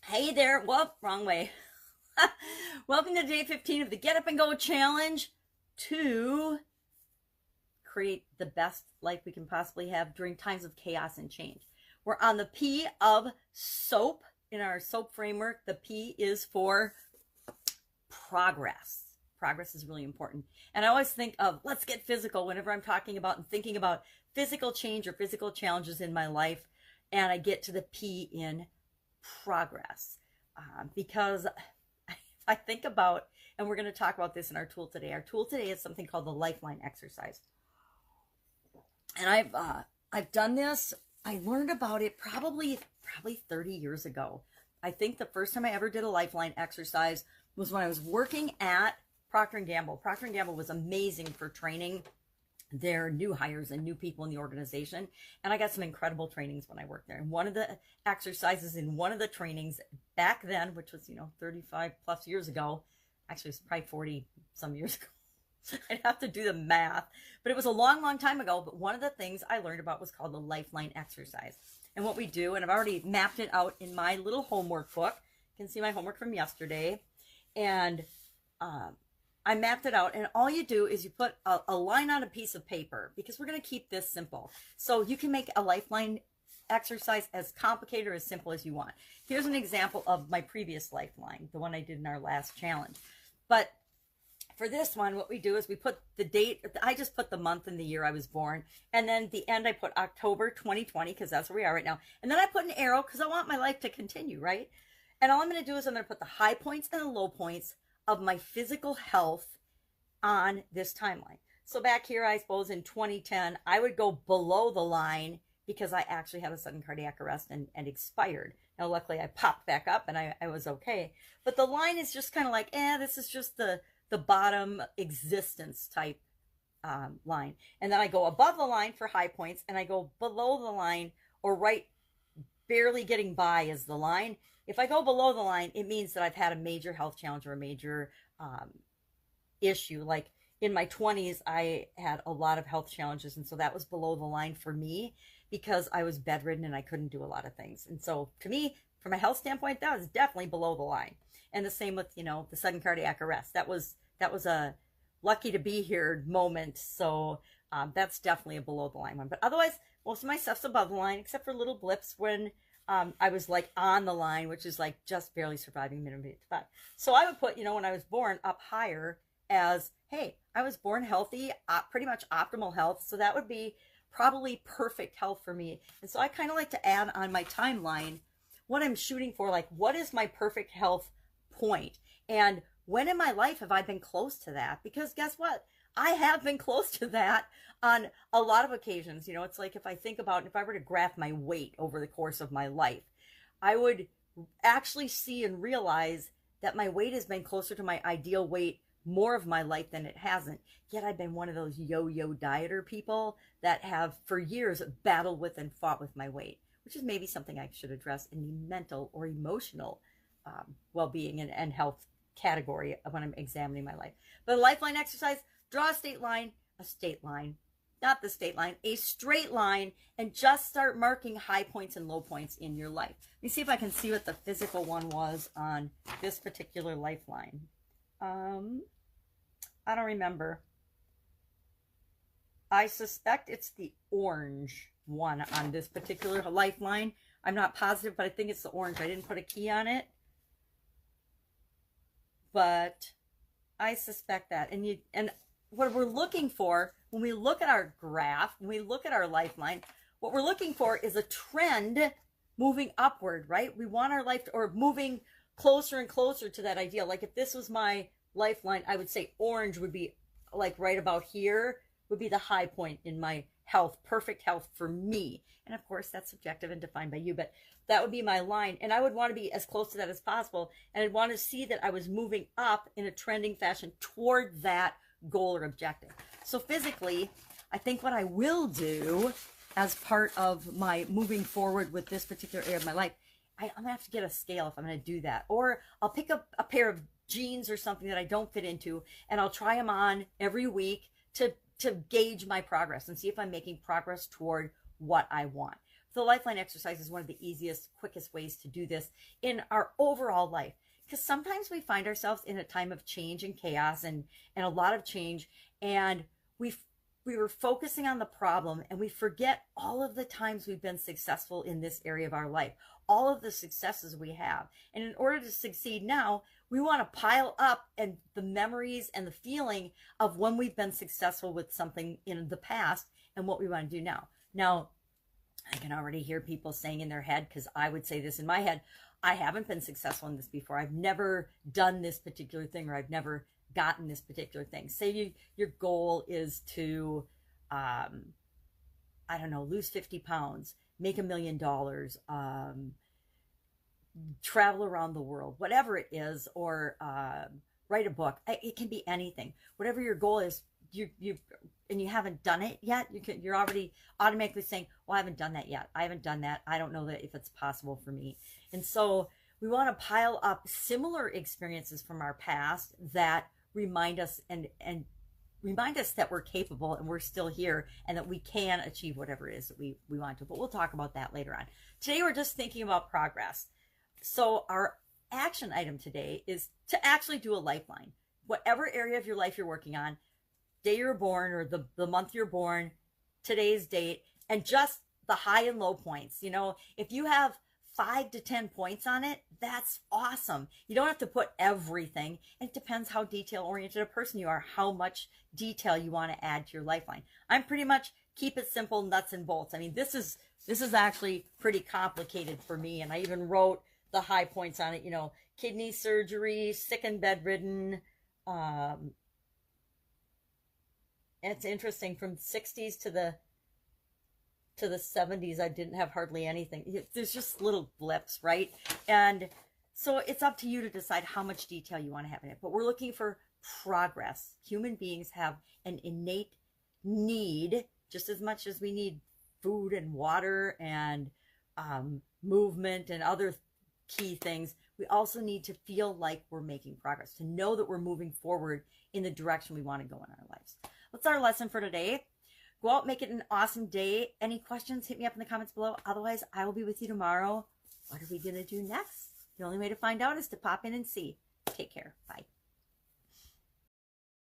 Hey there. Whoop, wrong way. Welcome to day 15 of the Get Up and Go Challenge to create the best life we can possibly have during times of chaos and change. We're on the P of soaP in our soaP framework. The P is for progress. Progress is really important. And I always think of let's get physical whenever I'm talking about and thinking about physical change or physical challenges in my life. And I get to the P in progress because I think about, and we're going to talk about this in our tool today. Our tool today is something called the lifeline exercise. And I've done this. I learned about it probably 30 years ago. I think the first time I ever did a lifeline exercise was when I was working at Procter & Gamble. Procter & Gamble was amazing for training their new hires and new people in the organization. And I got some incredible trainings when I worked there. And one of the exercises in one of the trainings back then, which was, 35 plus years ago, actually it's probably 40 some years ago. I'd have to do the math, but it was a long, long time ago. But one of the things I learned about was called the lifeline exercise. And what we do, and I've already mapped it out in my little homework book. You can see my homework from yesterday. And, I mapped it out, and all you do is you put a line on a piece of paper because we're going to keep this simple. So you can make a lifeline exercise as complicated or as simple as you want. Here's an example of my previous lifeline, the one I did in our last challenge. But for this one, what we do is we put the date. I just put the month and the year I was born. And then at the end, I put October 2020 because that's where we are right now. And then I put an arrow because I want my life to continue, right? And all I'm going to do is I'm going to put the high points and the low points of my physical health on this timeline. So back here, I suppose in 2010, I would go below the line because I actually had a sudden cardiac arrest and expired. Now, luckily, I popped back up and I was okay. But the line is just kind of like, this is just the bottom existence type line. And then I go above the line for high points, and I go below the line, or right barely getting by is the line. If I go below the line, it means that I've had a major health challenge or a major issue. Like in my 20s, I had a lot of health challenges. And so that was below the line for me because I was bedridden and I couldn't do a lot of things. And so to me, from a health standpoint, that was definitely below the line. And the same with, the sudden cardiac arrest. That was a lucky to be here moment. So that's definitely a below the line one. But otherwise, most of my stuff's above the line, except for little blips when I was like on the line, which is like just barely surviving minimum spot. So I would put, when I was born up higher as, hey, I was born healthy, pretty much optimal health. So that would be probably perfect health for me. And so I kind of like to add on my timeline what I'm shooting for, like what is my perfect health point? And when in my life have I been close to that? Because guess what? I have been close to that on a lot of occasions. It's like if I think about if I were to graph my weight over the course of my life, I would actually see and realize that my weight has been closer to my ideal weight more of my life than it hasn't. Yet I've been one of those yo-yo dieter people that have for years battled with and fought with my weight, which is maybe something I should address in the mental or emotional well-being and health category when I'm examining my life. But a lifeline exercise, draw a state line, not the state line, a straight line, and just start marking high points and low points in your life. Let me see if I can see what the physical one was on this particular lifeline. I don't remember. I suspect it's the orange one on this particular lifeline. I'm not positive, but I think it's the orange. I didn't put a key on it, but I suspect that. And what we're looking for when we look at our graph, when we look at our lifeline, what we're looking for is a trend moving upward, right? We want our life or moving closer and closer to that ideal. Like if this was my lifeline, I would say orange would be like right about here would be the high point in my health, perfect health for me. And of course that's subjective and defined by you, but that would be my line. And I would want to be as close to that as possible. And I'd want to see that I was moving up in a trending fashion toward that goal or objective. So physically, I think what I will do as part of my moving forward with this particular area of my life, I'm gonna have to get a scale if I'm gonna do that. Or I'll pick up a pair of jeans or something that I don't fit into, and I'll try them on every week to gauge my progress and see if I'm making progress toward what I want. So the lifeline exercise is one of the easiest, quickest ways to do this in our overall life. Because sometimes we find ourselves in a time of change and chaos and a lot of change, and we were focusing on the problem, and we forget all of the times we've been successful in this area of our life, all of the successes we have. And in order to succeed now, we want to pile up and the memories and the feeling of when we've been successful with something in the past and what we want to do now. Now, I can already hear people saying in their head, because I would say this in my head, I haven't been successful in this before. I've never done this particular thing, or I've never gotten this particular thing. Say your goal is to, I don't know, lose 50 pounds, make $1 million, travel around the world, whatever it is, or write a book. It can be anything. Whatever your goal is, and you haven't done it yet, you're already automatically saying, well, I haven't done that yet. I haven't done that. I don't know that if it's possible for me. And so we want to pile up similar experiences from our past that remind us and remind us that we're capable and we're still here and that we can achieve whatever it is that we want to. But we'll talk about that later on. Today, we're just thinking about progress. So our action item today is to actually do a lifeline. Whatever area of your life you're working on, day you're born, or the month you're born, today's date, and just the high and low points. You know, if you have 5 to 10 points on it, that's awesome. You don't have to put everything. It depends how detail oriented a person you are, how much detail you want to add to your lifeline. I'm pretty much keep it simple, nuts and bolts. I mean, this is actually pretty complicated for me, and I even wrote the high points on it. You know, kidney surgery, sick and bedridden. It's interesting, from the 60s to the 70s, I didn't have hardly anything. There's just little blips, right? And so it's up to you to decide how much detail you want to have in it. But we're looking for progress. Human beings have an innate need, just as much as we need food and water and movement and other key things. We also need to feel like we're making progress, to know that we're moving forward in the direction we want to go in our lives. That's our lesson for today. Go out, make it an awesome day. Any questions, hit me up in the comments below. Otherwise, I will be with you tomorrow. What are we going to do next? The only way to find out is to pop in and see. Take care. Bye.